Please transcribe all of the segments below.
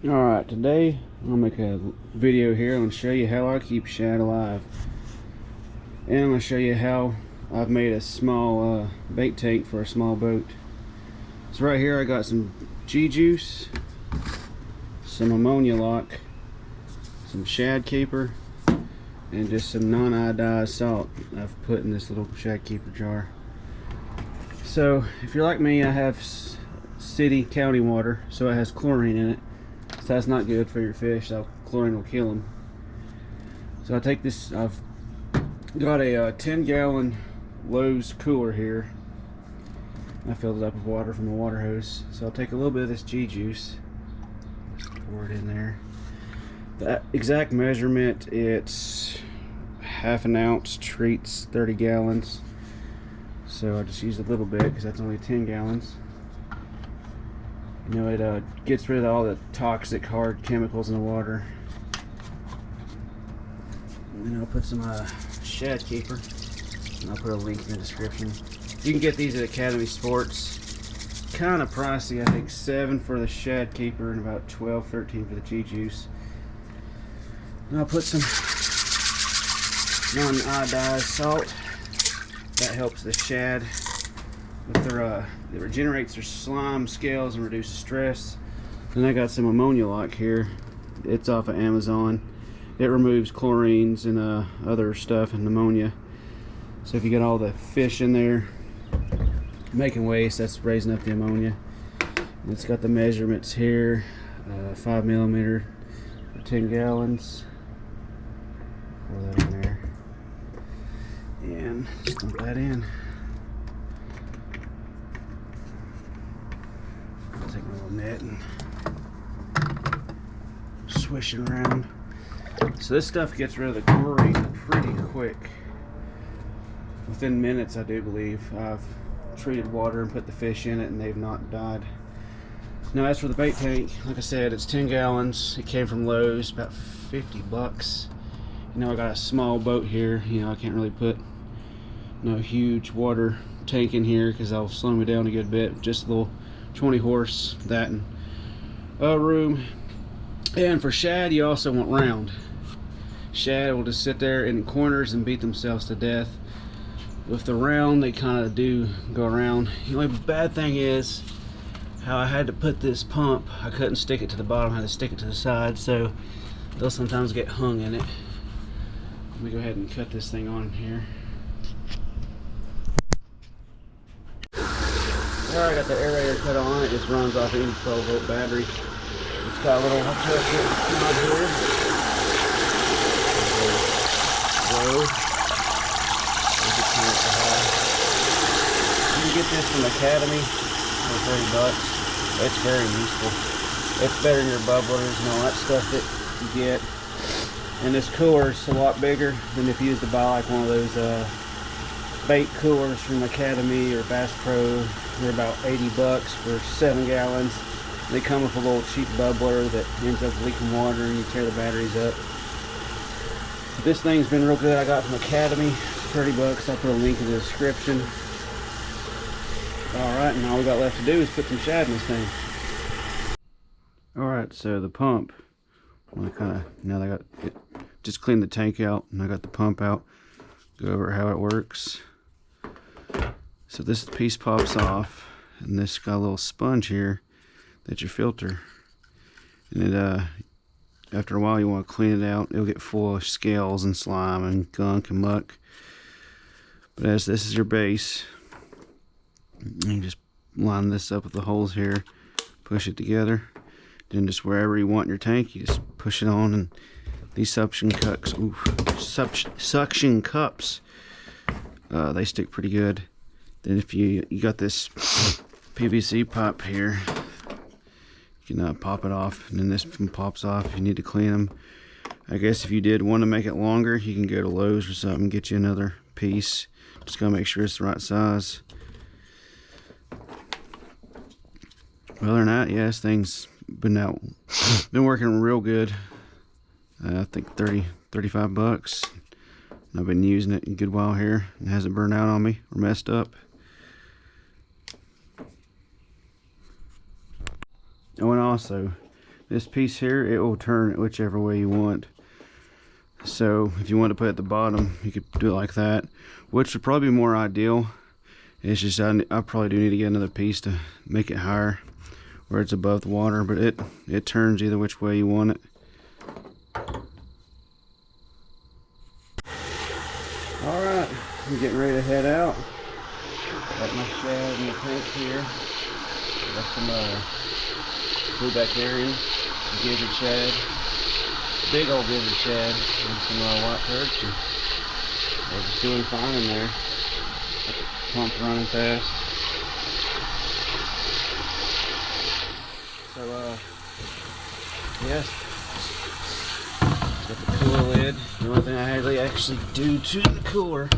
Alright, today I'll make a video here. I'm going to show you how I keep shad alive. And I'm going to show you how I've made a small bait tank for a small boat. So right here I got some Gjuice, some ammonia lock, some shad keeper, and just some non-iodized salt I've put in this little shad keeper jar. So if you're like me, I have city county water, so it has chlorine in it. So that's not good for your fish. So chlorine will kill them. So I take this. I've got a 10-gallon Lowe's cooler here. I filled it up with water from a water hose. So I'll take a little bit of this Gjuice, pour it in there. The exact measurement, it's half an ounce treats 30 gallons. So I just use a little bit because that's only 10 gallons. You know, it gets rid of all the toxic hard chemicals in the water. And then I'll put some shad keeper, and I'll put a link in the description. You can get these at Academy Sports. Kind of pricey, I think $7 for the shad keeper and about $12, $13 for the Gjuice. And I'll put some non-iodized salt. That helps the shad with their it regenerates their slime scales and reduces stress. Then I got some ammonia lock here. It's off of Amazon. It removes chlorines and other stuff and ammonia. So if you get all the fish in there making waste, that's raising up the ammonia. And it's got the measurements here, 5 millimeter for 10 gallons. Pour that in there and just dump that in. Take my little net and swish it around. So this stuff gets rid of the chlorine pretty quick. Within minutes, I do believe. I've treated water and put the fish in it and they've not died. Now as for the bait tank, like I said, it's 10 gallons. It came from Lowe's, about 50 bucks. You know, I got a small boat here. You know, I can't really put no huge water tank in here because that'll slow me down a good bit. Just a little 20 horse, that and a room. And for shad, you also want round. Shad will just sit there in corners and beat themselves to death. With the round, they kind of do go around. The only bad thing is how I had to put this pump. I couldn't stick it to the bottom, I had to stick it to the side, so they'll sometimes get hung in it. Let me go ahead and cut this thing on here. Alright, I got the aerator cut on. It just runs off any 12-volt battery. It's got a little knob here. Low. You can get this from Academy for 30 bucks. It's very useful. It's better than your bubblers and all that stuff that you get. And this cooler is a lot bigger than if you used to buy like one of those bait coolers from Academy or Bass Pro. They're about 80 bucks for 7 gallons. They come with a little cheap bubbler that ends up leaking water and you tear the batteries up. But this thing's been real good. I got from Academy, 30 bucks. I'll put a link in the description. Alright, and all we got left to do is put some shad in this thing. Alright, so the pump, now I got it, just cleaned the tank out and I got the pump out. Go over how it works. So this piece pops off, and this got a little sponge here that you filter. And it, after a while, you want to clean it out. It'll get full of scales and slime and gunk and muck. But as this is your base, you just line this up with the holes here, push it together. Then just wherever you want in your tank, you just push it on, and these suction cups, suction cups, they stick pretty good. Then if you got this PVC pipe here, you can pop it off, and then this one pops off if you need to clean them. I guess if you did want to make it longer, you can go to Lowe's or something, get you another piece. Just gotta make sure it's the right size. Other than that, yeah, this thing's been working real good. I think 35 bucks. I've been using it a good while here. It hasn't burned out on me or messed up. Oh, and also, this piece here, it will turn it whichever way you want. So if you want to put it at the bottom, you could do it like that, which would probably be more ideal. It's just I probably do need to get another piece to make it higher where it's above the water, but it turns either which way you want it. Alright, I'm getting ready to head out. Got my shad in the tank here. Got some blueback herring, gizzard shad, big old gizzard shad, and some white perch. And they're just doing fine in there. Got the pump running fast. So yes, got the cooler lid. The only thing I really actually do to the cooler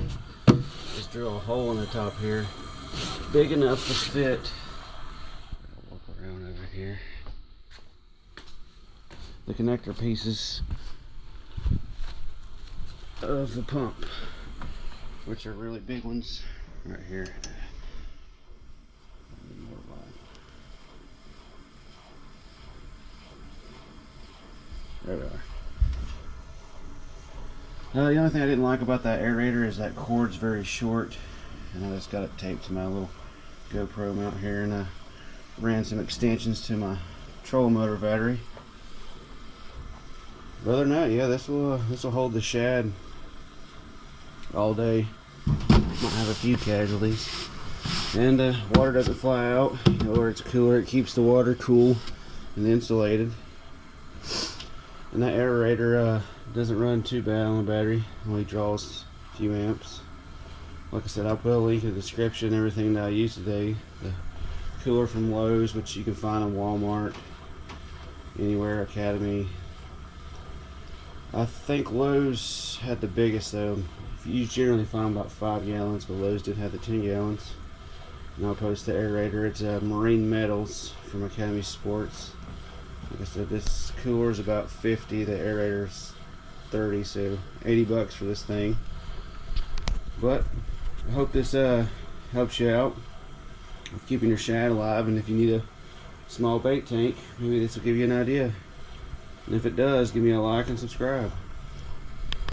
is drill a hole in the top here, big enough to fit. I'll walk around over here. The connector pieces of the pump, which are really big ones, right here. There we are. The only thing I didn't like about that aerator is that cord's very short, and I just got it taped to my little GoPro mount here, and I ran some extensions to my trolling motor battery. But other than that, yeah, this will hold the shad all day. Might have a few casualties, and water doesn't fly out. You know, where it's cooler, it keeps the water cool and insulated. And that aerator doesn't run too bad on the battery. Only draws a few amps. Like I said, I'll put a link in the description, everything that I used today. The cooler from Lowe's, which you can find in Walmart, anywhere, Academy. I think Lowe's had the biggest though. You generally find about 5 gallons, but Lowe's did have the 10 gallons. And I'll post the aerator. It's Marine Metals from Academy Sports. Like I said, this cooler is about 50, the aerator's 30, so 80 bucks for this thing. But I hope this helps you out with keeping your shad alive, and if you need a small bait tank, maybe this will give you an idea. And if it does, give me a like and subscribe.